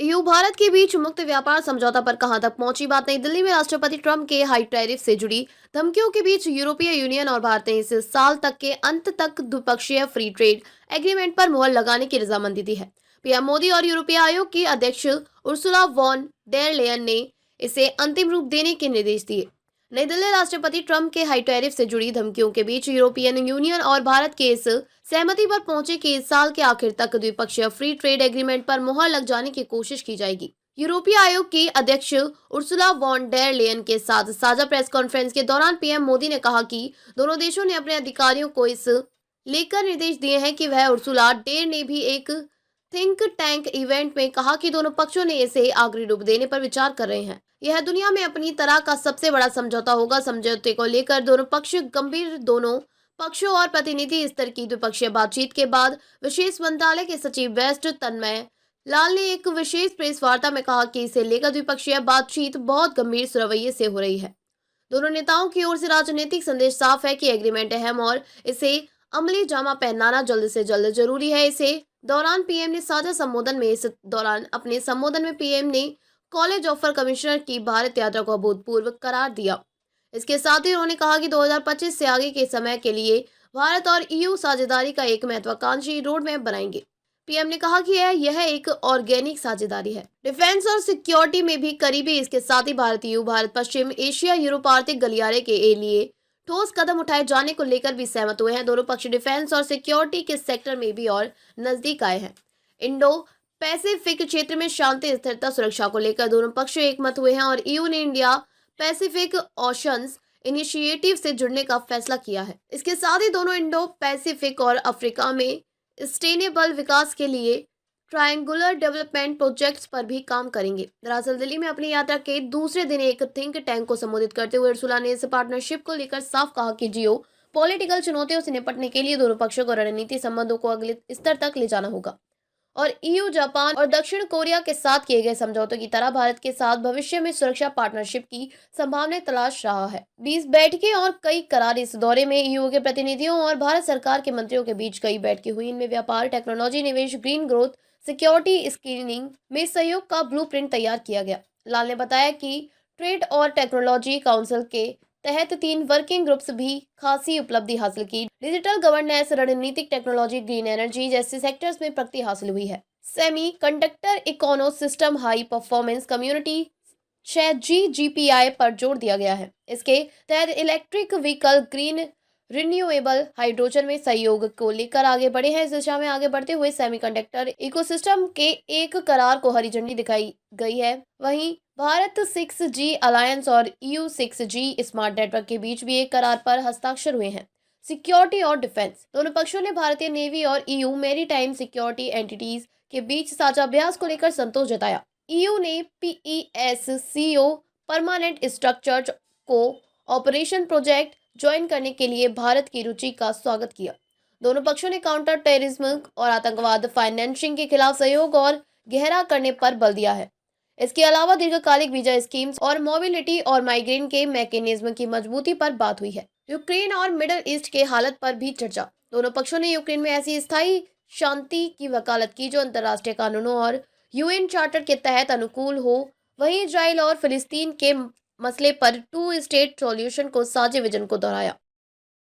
EU Bharat के बीच मुक्त व्यापार समझौता पर कहां तक पहुंची। बात नई दिल्ली में राष्ट्रपति ट्रंप के हाई टैरिफ से जुड़ी धमकियों के बीच यूरोपीय यूनियन और भारत ने इस साल तक के अंत तक द्विपक्षीय फ्री ट्रेड एग्रीमेंट पर मुहर लगाने की रजामंदी दी है। पीएम मोदी और यूरोपीय आयोग की अध्यक्ष उर्सुला वॉन डेर लेयन ने इसे अंतिम रूप देने के निर्देश दिए। नई दिल्ली राष्ट्रपति ट्रंप के हाई टैरिफ से जुड़ी धमकियों के बीच यूरोपियन यूनियन और भारत के इस सहमति पर पहुंचे कि इस साल के आखिर तक द्विपक्षीय फ्री ट्रेड एग्रीमेंट पर मुहर लग जाने की कोशिश की जाएगी। यूरोपीय आयोग की अध्यक्ष उर्सुला वॉन डेर लेयन के साथ साझा प्रेस कॉन्फ्रेंस के दौरान पीएम मोदी ने कहा कि दोनों देशों ने अपने अधिकारियों को इस लेकर निर्देश दिए हैं कि वह उर्सुला डेर ने भी एक थिंक टैंक इवेंट में कहा कि दोनों पक्षों ने इसे आखिरी रूप देने पर विचार कर रहे हैं। यह दुनिया में अपनी तरह का सबसे बड़ा समझौता होगा। समझौते को लेकर दोनों पक्ष गंभीर। दोनों पक्षों और प्रतिनिधि स्तर की द्विपक्षीय बातचीत के बाद विशेष मंत्रालय के सचिव वेस्ट तन्मय लाल ने एक विशेष प्रेस वार्ता में कहा कि इसे लेकर द्विपक्षीय बातचीत बहुत गंभीर रवैये से हो रही है। दोनों नेताओं की ओर से राजनीतिक संदेश साफ है कि एग्रीमेंट अहम और इसे अमली जामा पहनाना जल्द से जल्द जरूरी है। इसे दौरान पीएम ने साझा संबोधन में इस दौरान अपने संबोधन में पीएम ने कॉलेज ऑफर कमिश्नर की भारत यात्रा को अभूतपूर्व करार दिया। इसके साथ ही उन्होंने कहा कि 2025 से आगे के समय के लिए भारत और ईयू साझेदारी का एक महत्वाकांक्षी रोड मैप बनाएंगे। पीएम ने कहा कि यह एक ऑर्गेनिक साझेदारी है, डिफेंस और सिक्योरिटी में भी करीबी। इसके साथ ही भारत ईयू भारत पश्चिम एशिया यूरोप आर्थिक गलियारे के लिए ठोस कदम उठाए जाने को लेकर भी सहमत हुए हैं। दोनों पक्ष डिफेंस और सिक्योरिटी के सेक्टर में भी और नजदीक आए हैं। इंडो पैसिफिक क्षेत्र में शांति स्थिरता सुरक्षा को लेकर दोनों पक्ष एकमत हुए हैं और ईयू ने इंडिया पैसिफिक ओशंस इनिशिएटिव से जुड़ने का फैसला किया है। इसके साथ ही दोनों इंडो पैसिफिक और अफ्रीका में सस्टेनेबल विकास के लिए ट्रायंगुलर डेवलपमेंट प्रोजेक्ट्स पर भी काम करेंगे। दरअसल दिल्ली में अपनी यात्रा के दूसरे दिन एक थिंक टैंक को संबोधित करते हुए उर्सुला ने इस पार्टनरशिप को लेकर साफ कहा कि जियो पॉलिटिकल चुनौतियों से निपटने के लिए दोनों पक्षों को रणनीति संबंधों को अगले स्तर तक ले जाना होगा और ईयू जापान और दक्षिण कोरिया के साथ किए गए समझौतों की तरह भारत के साथ भविष्य में सुरक्षा पार्टनरशिप की संभावनाएं तलाश रहा है। 20 बैठकें और कई करार। इस दौरे में ईयू के प्रतिनिधियों और भारत सरकार के मंत्रियों के बीच कई बैठकें हुई। इनमें व्यापार, टेक्नोलॉजी, निवेश, ग्रीन ग्रोथ, सिक्योरिटी स्क्रीनिंग में सहयोग का ब्लूप्रिंट तैयार किया गया। लाल ने बताया कि ट्रेड और टेक्नोलॉजी काउंसिल के तहत 3 वर्किंग ग्रुप्स भी खासी उपलब्धि हासिल की। डिजिटल गवर्नेंस, रणनीतिक टेक्नोलॉजी, ग्रीन एनर्जी जैसे सेक्टर्स में प्रगति हासिल हुई है। Semiconductor ecosystem, high performance community 6G GPI पर जोर दिया गया है। इसके तहत electric vehicle, green renewable hydrogen में सहयोग को लेकर आगे बढ़े हैं। इस दिशा में आगे बढ़ते हुए सेमीकंडक्टर इकोसिस्टम के एक करार को हरी झंडी दिखाई गई है। वहीं भारत 6G अलायंस और EU 6G स्मार्ट नेटवर्क के बीच भी एक करार पर हस्ताक्षर हुए हैं। सिक्योरिटी और डिफेंस, दोनों पक्षों ने भारतीय नेवी और EU मैरीटाइम सिक्योरिटी एंटिटीज के बीच साझा अभ्यास को लेकर संतोष जताया। EU ने PESCO परमानेंट स्ट्रक्चर को ऑपरेशन प्रोजेक्ट ज्वाइन करने के लिए भारत की रुचि का स्वागत किया। दोनों पक्षों ने काउंटर टेररिज्म और आतंकवाद फाइनेंसिंग के खिलाफ सहयोग और गहरा करने पर बल दिया है। इसके अलावा दीर्घकालिक वीजा स्कीम्स और मोबिलिटी और माइग्रेन के मैकेनिज्म की मजबूती पर बात हुई है। यूक्रेन और मिडल ईस्ट के हालत पर भी चर्चा। दोनों पक्षों ने यूक्रेन में ऐसी स्थायी शांति की वकालत की जो अंतर्राष्ट्रीय कानूनों और UN चार्टर के तहत अनुकूल हो। वहीं इजराइल और फिलिस्तीन के मसले पर 2 स्टेट सॉल्यूशन को साझे विजन को दोहराया।